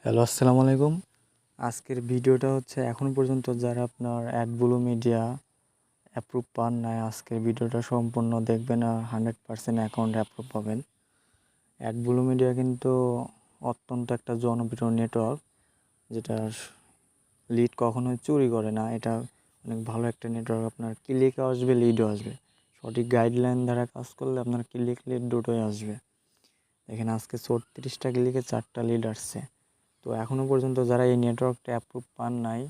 Hello, আসসালামু আলাইকুম। আজকের ভিডিওটা হচ্ছে এখন পর্যন্ত যারা আপনার অ্যাডব্লু মিডিয়া অ্যাপ্রুভ পান নাই, আজকের ভিডিওটা সম্পূর্ণ দেখবেন আর 100% অ্যাকাউন্ট অ্যাপ্রুভ পাবেন। অ্যাডব্লু মিডিয়া কিন্তু অত্যন্ত একটা জনপ্রিয় নেটওয়ার্ক, যেটা লিড কখনোই চুরি করে না। এটা অনেক ভালো একটা নেটওয়ার্ক। আপনার ক্লিকও আসবে, লিডও আসবে। সঠিক গাইডলাইন দ্বারা কাজ করলে আপনার ক্লিক, লিড দুটোই আসবে। এখানে আজকে 34টা ক্লিকে 4টা লিড আসছে। তো এখনও পর্যন্ত যারা এই নেটওয়ার্কটা অ্যাপ্রুভ পান নাই,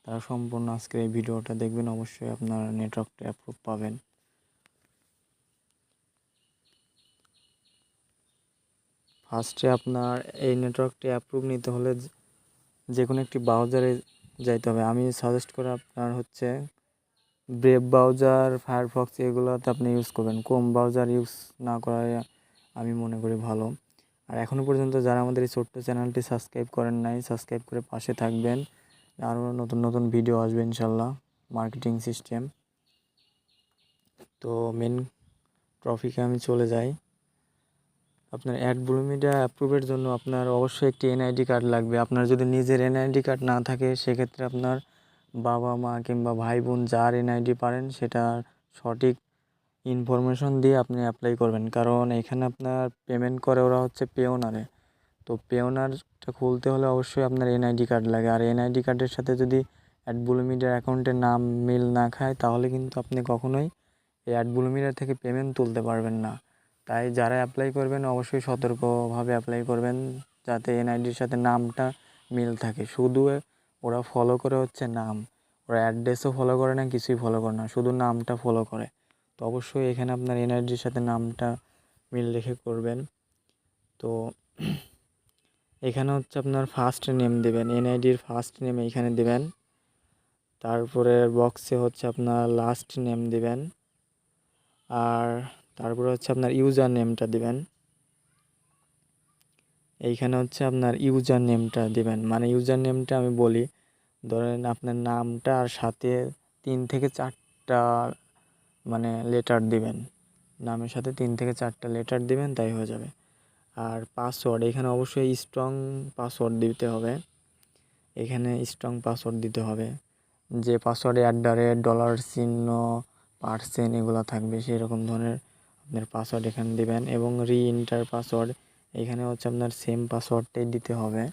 তারা সম্পূর্ণ আজকের এই ভিডিওটা দেখবেন, অবশ্যই আপনার নেটওয়ার্কটা অ্যাপ্রুভ পাবেন। ফার্স্টে আপনার এই নেটওয়ার্কটি অ্যাপ্রুভ নিতে হলে যে কোনো একটি ব্রাউজারে যাইতে হবে। আমি সাজেস্ট করে আপনার হচ্ছে ব্রেভ ব্রাউজার, ফায়ারফক্স এগুলোতে আপনি ইউজ করবেন। ক্রোম ব্রাউজার ইউজ না করাই আমি মনে করি ভালো। আর এখনও পর্যন্ত যারা আমাদের এই ছোট্ট চ্যানেলটি সাবস্ক্রাইব করেন নাই, সাবস্ক্রাইব করে পাশে থাকবেন। আরও নতুন নতুন ভিডিও আসবে ইনশাল্লাহ, মার্কেটিং সিস্টেম। তো মেন টপিকে আমি চলে যাই। আপনার অ্যাডব্লু মিডিয়া অ্যাপ্রুভের জন্য আপনার অবশ্যই একটি এনআইডি কার্ড লাগবে। আপনার যদি নিজের এনআইডি কার্ড না থাকে, সেক্ষেত্রে আপনার বাবা মা কিংবা ভাই বোন যার এনআইডি পারেন সেটার সঠিক ইনফরমেশন দিয়ে আপনি অ্যাপ্লাই করবেন। কারণ এখানে আপনার পেমেন্ট করে ওরা হচ্ছে পেওনারে। তো পেওনারটা খুলতে হলে অবশ্যই আপনার এনআইডি কার্ড লাগে। আর এনআইডি কার্ডের সাথে যদি অ্যাডব্লু মিডিয়ার অ্যাকাউন্টের নাম মিল না খায়, তাহলে কিন্তু আপনি কখনোই এই অ্যাডব্লু মিডিয়া থেকে পেমেন্ট তুলতে পারবেন না। তাই যারা অ্যাপ্লাই করবেন অবশ্যই সতর্কভাবে অ্যাপ্লাই করবেন, যাতে এনআইডির সাথে নামটা মিল থাকে। শুধু ওরা ফলো করে হচ্ছে নাম, ওরা অ্যাড্রেসও ফলো করে না, কিছুই ফলো করে না, শুধু নামটা ফলো করে। তো অবশ্যই এখানে আপনার এনআইডির সাথে নামটা মিল রেখে করবেন। তো এখানে হচ্ছে আপনার ফার্স্ট নেম দেবেন, এনআইডির ফার্স্ট নেম এইখানে দেবেন। তারপরে বক্সে হচ্ছে আপনার লাস্ট নেম দেবেন। আর তারপরে হচ্ছে আপনার ইউজার নেমটা দিবেন। এইখানে হচ্ছে আপনার ইউজার নেমটা দিবেন। মানে ইউজার নেমটা আমি বলি, ধরেন আপনার নামটা আর সাথে 3 থেকে 4টা মানে লেটার দিবেন। নামের সাথে 3 থেকে 4টা লেটার দিবেন, তাই হয়ে যাবে। আর পাসওয়ার্ড এখানে অবশ্যই স্ট্রং পাসওয়ার্ড দিতে হবে। এখানে স্ট্রং পাসওয়ার্ড দিতে হবে, যে পাসওয়ার্ডে $, পার্সেন্ট এগুলো থাকবে, সেই রকম ধরনের আপনার পাসওয়ার্ড এখানে দিবেন। এবং রিএন্টার পাসওয়ার্ড এখানে হচ্ছে আপনার সেম পাসওয়ার্ডটাই দিতে হবে।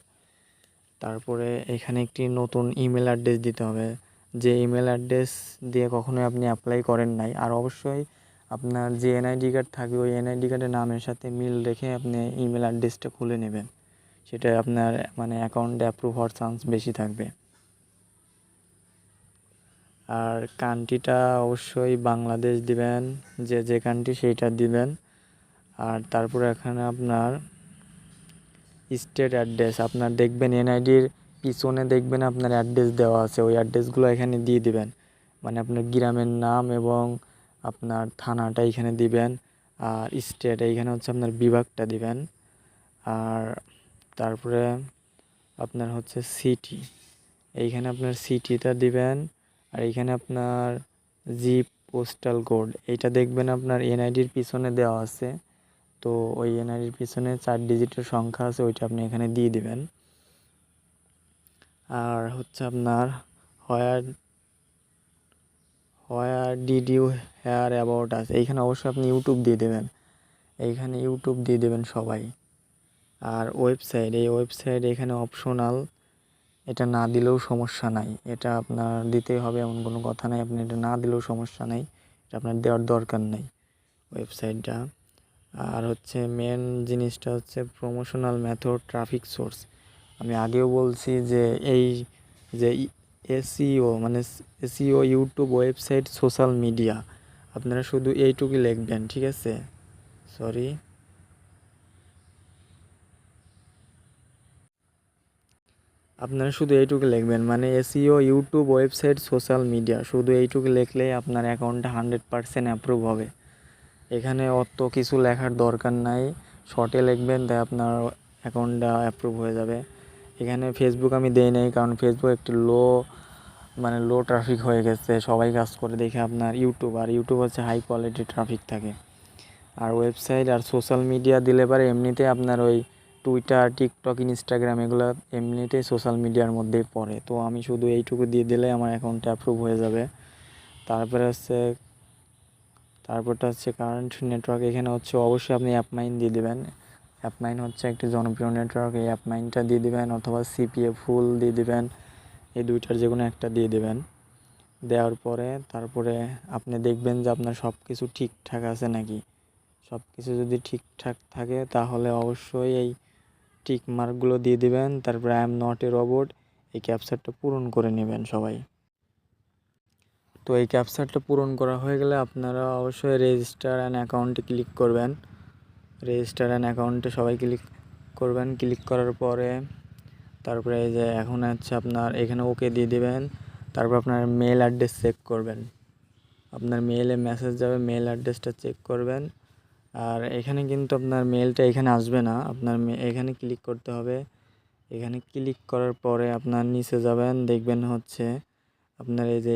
তারপরে এখানে একটি নতুন ইমেল অ্যাড্রেস দিতে হবে, যে ইমেল অ্যাড্রেস দিয়ে কখনোই আপনি অ্যাপ্লাই করেন নাই। আর অবশ্যই আপনার যে এনআইডি কার্ড থাকবে, ওই এনআইডি কার্ডের নামের সাথে মিল রেখে আপনি ইমেল অ্যাড্রেসটা খুলে নেবেন। সেটা আপনার মানে অ্যাকাউন্টে অ্যাপ্রুভ হওয়ার চান্স বেশি থাকবে। আর কান্ট্রিটা অবশ্যই বাংলাদেশ দিবেন, যে কান্ট্রি সেইটা দিবেন। আর তারপরে এখানে আপনার স্টেট অ্যাড্রেস, আপনার দেখবেন এনআইডির পিছনে দেখবেন আপনার অ্যাড্রেস দেওয়া আছে, ওই অ্যাড্রেসগুলো এখানে দিয়ে দিবেন। মানে আপনার গ্রামের নাম এবং আপনার থানাটা এইখানে দিবেন। আর স্টেট এইখানে হচ্ছে আপনার বিভাগটা দিবেন। আর তারপরে আপনার হচ্ছে সিটি, এইখানে আপনার সিটিটা দিবেন। আর এইখানে আপনার জিপ পোস্টাল কোড এইটা দেখবেন আপনার এনআইডির পিছনে দেওয়া আছে। তো ওই এনআইডির পিছনে 4 ডিজিটের সংখ্যা আছে, ওইটা আপনি এখানে দিয়ে দিবেন। আর হচ্ছে আপনার where where did you hear about us, এইখানে অবশ্যই আপনি ইউটিউব দিয়ে দেবেন। এইখানে ইউটিউব দিয়ে দেবেন সবাই। আর ওয়েবসাইট, এই ওয়েবসাইট এখানে অপশনাল, এটা না দিলেও সমস্যা নাই, এটা আপনার দিতেই হবে এমন কোনো কথা নাই। আপনি এটা না দিলেও সমস্যা নাই, এটা আপনার দেওয়ার দরকার নেই ওয়েবসাইটটা। আর হচ্ছে মেন জিনিসটা হচ্ছে প্রমোশনাল মেথড, ট্রাফিক সোর্স। আমি আগেও বলছি যে এই যে এসইও মানে SEO, YouTube, website, social media, আপনারা শুধু এইটুকুই লিখবেন, ঠিক আছে? সরি, আপনারা শুধু এইটুকু লিখবেন, মানে SEO, YouTube, website, social media, শুধু এইটুকু লিখলেই আপনার অ্যাকাউন্টটা 100% অ্যাপ্রুভ হবে। এখানে অত কিছু লেখার দরকার নাই, শর্টে লিখবেন, তাই আপনার অ্যাকাউন্টটা অ্যাপ্রুভ হয়ে যাবে। এখানে ফেসবুক আমি দেই নাই, কারণ ফেসবুক একটু লো ট্রাফিক হয়ে গেছে, সবাই কাজ করে দেখে। আপনার ইউটিউব, আর ইউটিউব হচ্ছে হাই কোয়ালিটি ট্রাফিক থাকে। আর ওয়েবসাইট আর সোশ্যাল মিডিয়া দিলে পারে এমনিতে আপনার ওই টুইটার, টিকটক, ইনস্টাগ্রাম এগুলো এমনিতেই সোশ্যাল মিডিয়ার মধ্যেই পড়ে। তো আমি শুধু এইটুকু দিয়ে দিলে আমার অ্যাকাউন্টটা অ্যাপ্রুভ হয়ে যাবে। তারপরটা হচ্ছে কারেন্ট নেটওয়ার্ক। এখানে হচ্ছে অবশ্যই আপনি অ্যাপমাইন দিয়ে দেবেন। অ্যাপমাইন হচ্ছে একটি জনপ্রিয় নেটওয়ার্ক। এই অ্যাপমাইনটা দিয়ে দেবেন অথবা সিপিএ ফুল দিয়ে দেবেন, এই দুইটার যে কোনো একটা দিয়ে দেবেন। দেওয়ার পরে তারপরে আপনি দেখবেন যে আপনার সব কিছু ঠিকঠাক আছে নাকি। সব কিছু যদি ঠিকঠাক থাকে তাহলে অবশ্যই এই টিক মার্কগুলো দিয়ে দিবেন। তারপরে I am not a robot এই ক্যাপচারটা পূরণ করে নেবেন সবাই। তো এই ক্যাপচারটা পূরণ করা হয়ে গেলে আপনারা অবশ্যই রেজিস্টার অ্যান অ্যাকাউন্টে ক্লিক করবেন। রেজিস্টার অ্যান অ্যাকাউন্টে সবাই ক্লিক করবেন। ক্লিক করার পরে তারপরে এই যে এখন হচ্ছে আপনার এখানে ওকে দিয়ে দেবেন। তারপর আপনার মেল অ্যাড্রেস চেক করবেন। আপনার মেলে মেসেজ যাবে, মেল অ্যাড্রেসটা চেক করবেন। আর এখানে কিন্তু আপনার মেলটা এখানে আসবে না, আপনার এখানে ক্লিক করতে হবে। এখানে ক্লিক করার পরে আপনার নিচে যাবেন, দেখবেন হচ্ছে আপনার এই যে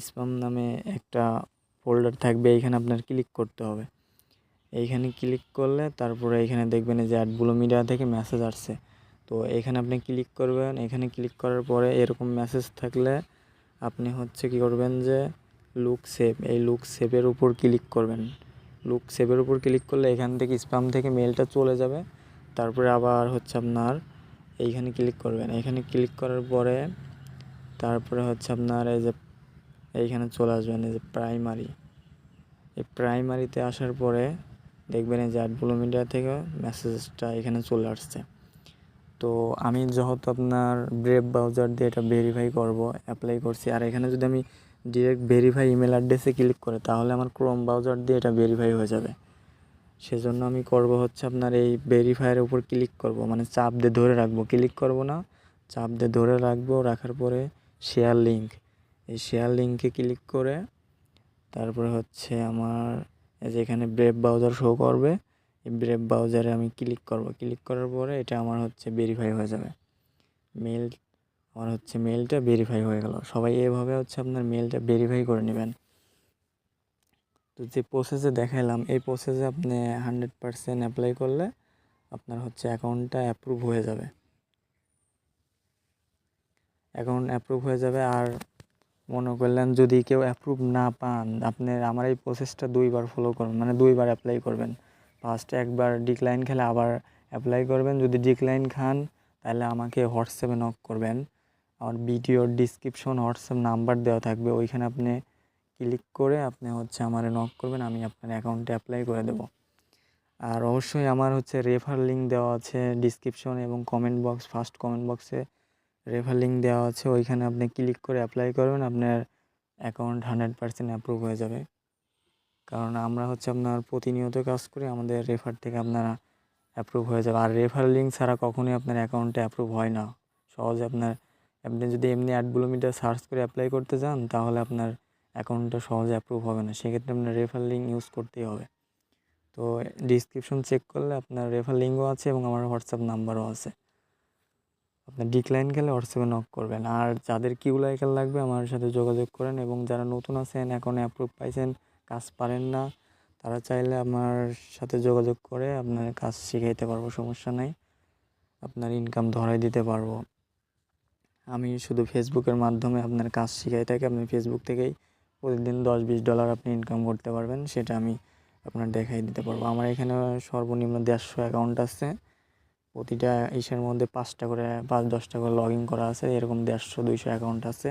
স্প্যাম নামে একটা ফোল্ডার থাকবে, এইখানে আপনার ক্লিক করতে হবে। এইখানে ক্লিক করলে তারপরে এখানে দেখবেন যে অ্যাডব্লু মিডিয়া থেকে মেসেজ আসছে। তো এখানে আপনি ক্লিক করবেন। এখানে ক্লিক করার পরে এরকম মেসেজ থাকলে আপনি হচ্ছে কী করবেন যে লুক সেভ, এই লুক সেভের উপর ক্লিক করবেন। লুক সেভের উপর ক্লিক করলে এখান থেকে স্প্যাম থেকে মেলটা চলে যাবে। তারপরে আবার হচ্ছে আপনার এইখানে ক্লিক করবেন। এখানে ক্লিক করার পরে তারপরে হচ্ছে আপনার এই যে এইখানে চলে আসবেন এই যে প্রাইমারি। এই প্রাইমারিতে আসার পরে দেখবেন এই যে অ্যাডব্লু মিডিয়া থেকে মেসেজটা এখানে চলে আসছে। তো আমি যেহেতু আপনার ব্রেভ ব্রাউজার দিয়ে এটা ভেরিফাই করব, অ্যাপ্লাই করছি। আর এখানে যদি আমি ডিরেক্ট ভেরিফাই ইমেল অ্যাড্রেসে ক্লিক করে তাহলে আমার ক্রোম ব্রাউজার দিয়ে এটা ভেরিফাই হয়ে যাবে। সেজন্য আমি করব হচ্ছে আপনার এই ভেরিফাইয়ের উপর ক্লিক করব, মানে চাপ দিয়ে ধরে রাখবো, ক্লিক করব না, চাপ দিয়ে ধরে রাখবো। রাখার পরে শেয়ার লিঙ্ক, এই শেয়ার লিঙ্কে ক্লিক করে তারপরে হচ্ছে আমার এই যে এখানে ব্রেভ ব্রাউজার শো করবে, এই ব্রেভ ব্রাউজারে আমি ক্লিক করব। ক্লিক করার পরে এটা আমার হচ্ছে ভেরিফাই হয়ে যাবে। আমার হচ্ছে মেলটা ভেরিফাই হয়ে গেল। সবাই এভাবে হচ্ছে আপনার মেলটা ভেরিফাই করে নেবেন। তো যে প্রসেসে দেখাইলাম এই প্রসেসে আপনি 100% অ্যাপ্লাই করলে আপনার হচ্ছে অ্যাকাউন্টটা অ্যাপ্রুভ হয়ে যাবে। অ্যাকাউন্ট অ্যাপ্রুভ হয়ে যাবে। আর মনে করলেন যদি কেউ অ্যাপ্রুভ না পান, আপনি আমার এই প্রসেসটা 2বার ফলো করবেন, মানে 2বার অ্যাপ্লাই করবেন। ফার্স্টে একবার ডিক্লাইন খেলে আবার অ্যাপ্লাই করবেন। যদি ডিক্লাইন খান তাহলে আমাকে হোয়াটসঅ্যাপে নক করবেন। আমার ভিডিওর ডিসক্রিপশন হোয়াটসঅ্যাপ নাম্বার দেওয়া থাকবে, ওইখানে আপনি ক্লিক করে আপনি হচ্ছে আমারে নক করবেন, আমি আপনার অ্যাকাউন্টে অ্যাপ্লাই করে দেব। আর অবশ্যই আমার হচ্ছে রেফার লিঙ্ক দেওয়া আছে ডিসক্রিপশন এবং কমেন্ট বক্স, ফার্স্ট কমেন্ট বক্সে রেফার লিঙ্ক দেওয়া আছে, ওইখানে আপনি ক্লিক করে অ্যাপ্লাই করবেন। আপনার অ্যাকাউন্ট 100% অ্যাপ্রুভ হয়ে যাবে। কারণ আমরা হচ্ছে আপনার প্রতিনিয়ত কাজ করি, আমাদের রেফার থেকে আপনারা অ্যাপ্রুভ হয়ে যাবে। আর রেফার লিঙ্ক ছাড়া কখনোই আপনার অ্যাকাউন্টে অ্যাপ্রুভ হয় না সহজে। আপনি যদি এমনি অ্যাডব্লু মিডিয়া সার্চ করে অ্যাপ্লাই করতে যান তাহলে আপনার অ্যাকাউন্টটা সহজে অ্যাপ্রুভ হবে না, সেক্ষেত্রে আপনার রেফার লিঙ্ক ইউজ করতেই হবে। তো ডিসক্রিপশন চেক করলে আপনার রেফার লিঙ্কও আছে এবং আমার হোয়াটসঅ্যাপ নাম্বারও আছে। আপনার ডিক্লাইন খেলে হোয়াটসঅ্যাপে নক করবেন। আর যাদের কিউলাইকার লাগবে আমার সাথে যোগাযোগ করেন, এবং যারা নতুন আছেন অ্যাকাউন্টে অ্যাপ্রুভ পাইছেন কাজ পারেন না, তারা চাইলে আমার সাথে যোগাযোগ করে আপনার কাজ শিখাইতে পারবো, সমস্যা নাই। আপনার ইনকাম ধরাই দিতে পারবো। আমি শুধু ফেসবুকের মাধ্যমে আপনার কাজ শিখাই থাকি। আপনি ফেসবুক থেকেই প্রতিদিন $10-20 আপনি ইনকাম করতে পারবেন, সেটা আমি আপনার দেখাই দিতে পারবো। আমার এখানে সর্বনিম্ন 150 অ্যাকাউন্ট আছে। প্রতিটা ইসের মধ্যে 5টা করে 5-10টা করে লগ ইন করা আছে, এরকম 150-200 অ্যাকাউন্ট আছে।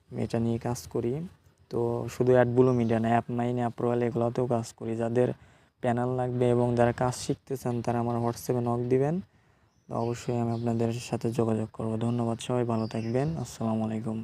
আমি এটা নিয়ে কাজ করি। তো শুধু অ্যাডব্লু মিডিয়া না, অ্যাপমাইন, অ্যাপ্রুভাল এগুলোতেও কাজ করি। যাদের প্যানেল লাগবে এবং যারা কাজ শিখতে চান তারা আমার হোয়াটসঅ্যাপে নক দিবেন, অবশ্যই আমি আপনাদের সাথে যোগাযোগ করব। ধন্যবাদ, সবাই ভালো থাকবেন। আসসালামু আলাইকুম।